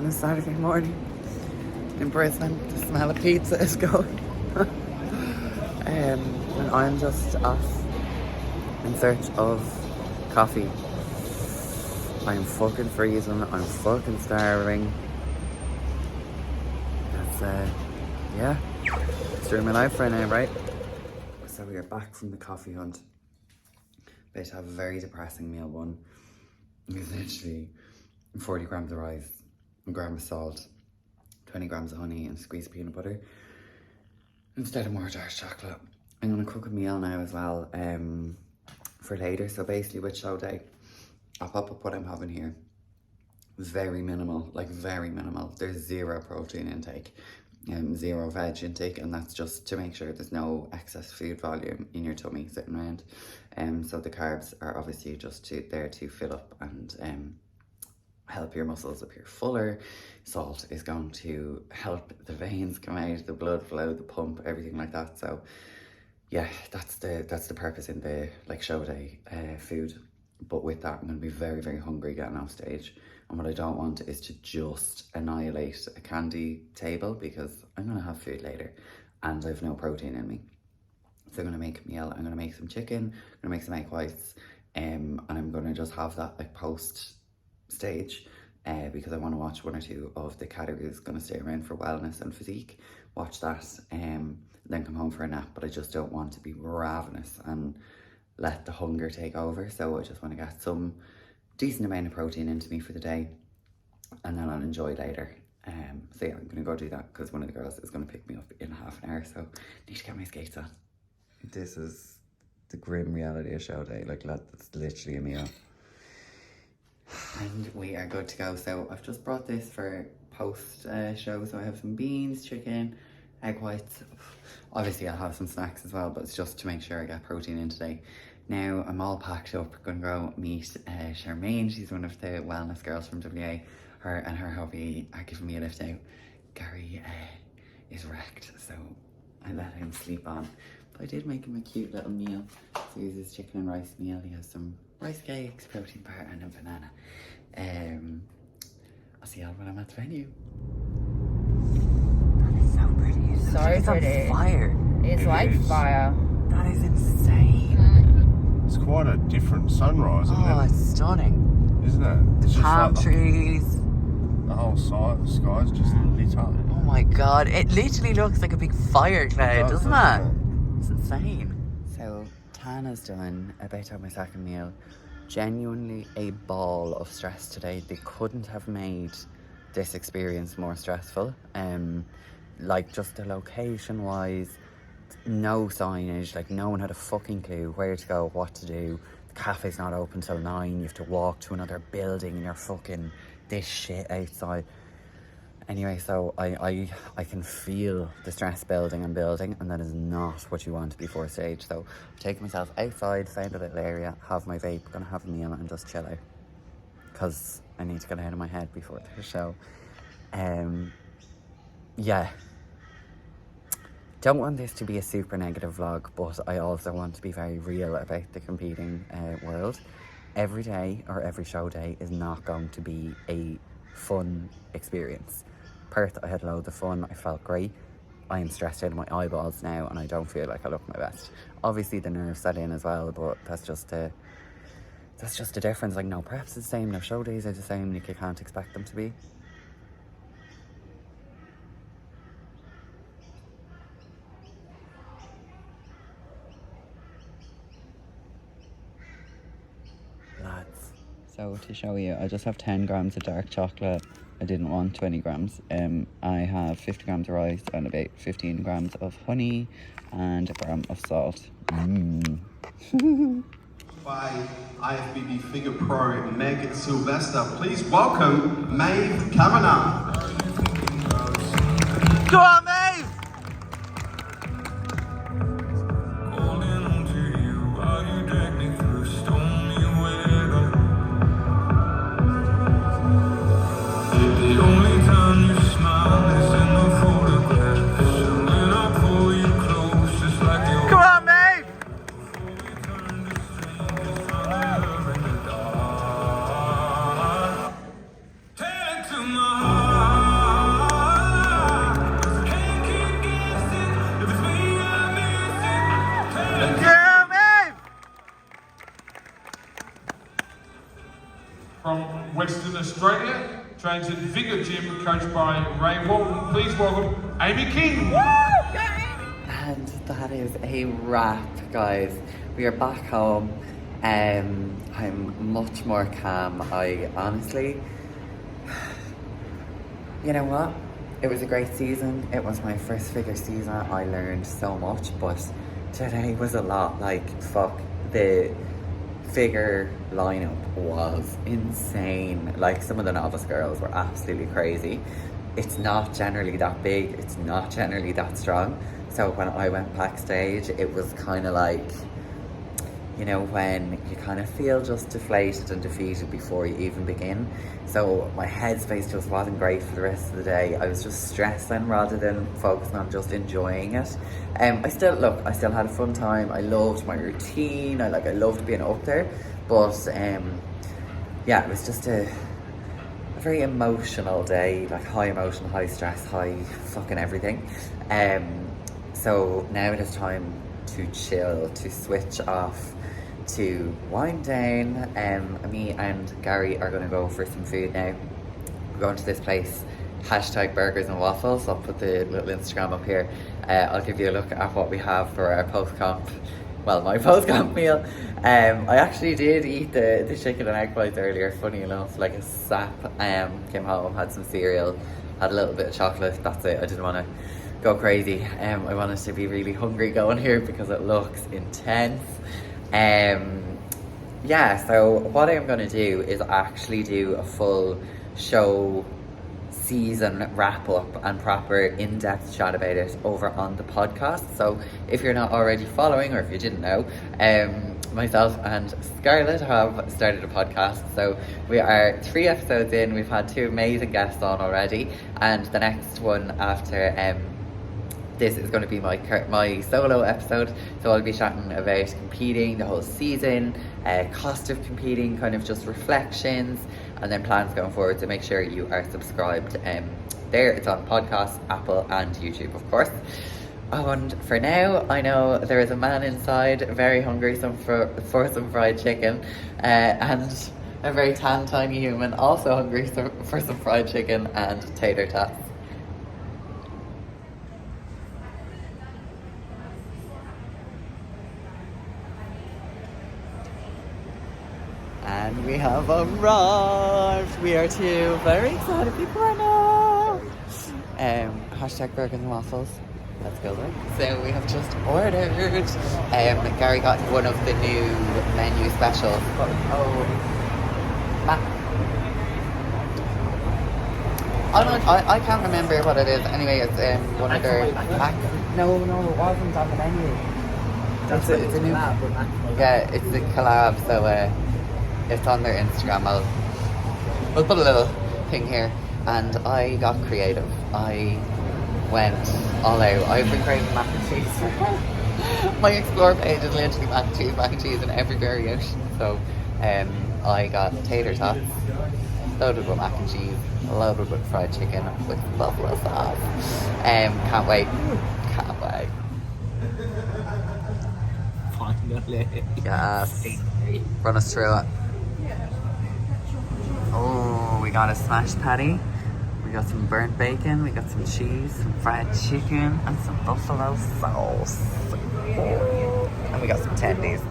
a Saturday morning in Brisbane. The smell of pizza is going. And I'm just off in search of coffee. I'm fucking freezing. I'm fucking starving. That's yeah. It's doing my life right now, right? So we are back from the coffee hunt. About to have a very depressing meal one. It's literally 40 grams of rice, a gram of salt, 20 grams of honey and squeezed peanut butter instead of more dark chocolate. I'm gonna cook a meal now as well for later. So basically with show day, I'll pop up what I'm having here. Very minimal, like very minimal. There's zero protein intake, zero veg intake, and that's just to make sure there's no excess food volume in your tummy sitting around. So the carbs are obviously just there to fill up and help your muscles appear fuller. Salt is going to help the veins come out, the blood flow, the pump, everything like that. So yeah, that's the purpose in the like show day food. But with that, I'm going to be very, very hungry getting off stage. And what I don't want is to just annihilate a candy table, because I'm going to have food later and I have no protein in me. So I'm going to make a meal. I'm going to make some chicken, I'm going to make some egg whites, and I'm going to just have that like post stage because I want to watch one or two of the categories going to stay around for wellness and physique. Watch that, then come home for a nap. But I just don't want to be ravenous and let the hunger take over. So I just want to get some decent amount of protein into me for the day, and then I'll enjoy later. So yeah, I'm gonna go do that because one of the girls is gonna pick me up in half an hour, so I need to get my skates on. This is the grim reality of show day. Like, that's literally a meal. And we are good to go. So I've just brought this for post show. So I have some beans, chicken, egg whites. Obviously I'll have some snacks as well, but it's just to make sure I get protein in today. Now I'm all packed up, gonna go meet Charmaine. She's one of the wellness girls from WA. Her and her hubby are giving me a lift out. Gary is wrecked, so I let him sleep on. But I did make him a cute little meal. So he has his chicken and rice meal. He has some rice cakes, protein bar and a banana. I'll see y'all when I'm at the venue. That is so pretty. So it's pretty. On fire. It's like fire. That is insane. It's quite a different sunrise, isn't it? Oh, it's stunning. Isn't it? It's The palm just like trees. the whole sky's just lit up. Oh my god, it literally looks like a big fire cloud, doesn't it? it? It's insane. So, Tana's done, about to have my second meal. Genuinely a ball of stress today. They couldn't have made this experience more stressful. Like, just the location wise, no signage, like no one had a fucking clue where to go, what to do. The cafe's not open till 9, you have to walk to another building and you're fucking this shit outside. Anyway, so I can feel the stress building and building, and that is not what you want before stage. So I've taken myself outside, found a little area, have my vape, gonna have a meal and just chill out, because I need to get out of my head before the show. Yeah, don't want this to be a super negative vlog, but I also want to be very real about the competing world. Every day or every show day is not going to be a fun experience. Perth, I had loads of fun, I felt great. I am stressed out of my eyeballs now and I don't feel like I look my best. Obviously the nerves set in as well, but that's just a difference. Like, no preps are the same, no show days are the same, like you can't expect them to be. So to show you, I just have 10 grams of dark chocolate. I didn't want 20 grams. I have 50 grams of rice and about 15 grams of honey and a gram of salt. By IFBB Figure Pro Meg Sylvester, please welcome Maeve Kavanagh. Go on, Maeve! Take to my heart. trains at Vigor Gym, coached by Ray Walton. Please welcome Amy King. And that is a wrap, guys. We are back home. I'm much more calm. I honestly, you know what? It was a great season. It was my first figure season. I learned so much, but today was a lot. Like, fuck, the figure lineup was insane. Like, some of the novice girls were absolutely crazy. It's not generally that big. It's not generally that strong. So when I went backstage, it was kind of like, you know, when you kind of feel just deflated and defeated before you even begin. So my headspace just wasn't great for the rest of the day. I was just stressing rather than focusing on just enjoying it. I still had a fun time. I loved my routine. I loved being up there. But yeah, it was just a very emotional day, like high emotion, high stress, high fucking everything. So now it is time to chill, to switch off, to wind down. Me and Gary are going to go for some food now. We're going to this place, #burgers and waffles. I'll put the little Instagram up here. I'll give you a look at what we have for our post-comp, well, my post-comp meal. I actually did eat the chicken and egg whites earlier, funny enough, like a sap. Came home, had some cereal, had a little bit of chocolate, that's it. I didn't want to go crazy. I wanted to be really hungry going here because it looks intense. Yeah, so what I'm going to do is actually do a full show season wrap up and proper in-depth chat about it over on the podcast. So if you're not already following, or if you didn't know, myself and Scarlett have started a podcast. So we are 3 episodes in. We've had 2 amazing guests on already, and the next one after this is going to be my solo episode. So I'll be chatting about competing, the whole season, cost of competing, kind of just reflections, and then plans going forward. So make sure you are subscribed there. It's on podcast, Apple and YouTube, of course. And for now, I know there is a man inside very hungry for some fried chicken, and a very tan tiny human also hungry for some fried chicken and tater tots. And we have arrived. We are 2 very excited people right now. #burgers and waffles. Let's go there. So we have just ordered. Gary got one of the new menu specials. I can't remember what it is. Anyway, it's one of their No, it wasn't on the menu. It's a new collab. Yeah, it's a collab. So it's on their Instagram. We'll put a little thing here. And I got creative. I went all out. I've been craving mac and cheese. My explore page is literally mac and cheese in every variation. So I got tater tots, loaded with mac and cheese, loaded with fried chicken with buffalo sauce. Can't wait. Finally. Yes. Run us through it. Oh, we got a smashed patty. We got some burnt bacon. We got some cheese, some fried chicken, and some buffalo sauce. Oh. And we got some tendies.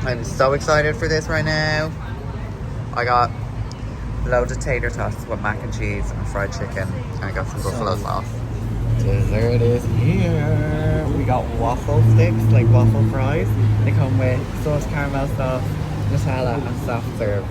I'm so excited for this right now. I got loads of tater tots with mac and cheese and fried chicken. And I got some buffalo sauce. Dessert is here. We got waffle sticks, like waffle fries. They come with sauce, caramel sauce, Nutella, and soft serve.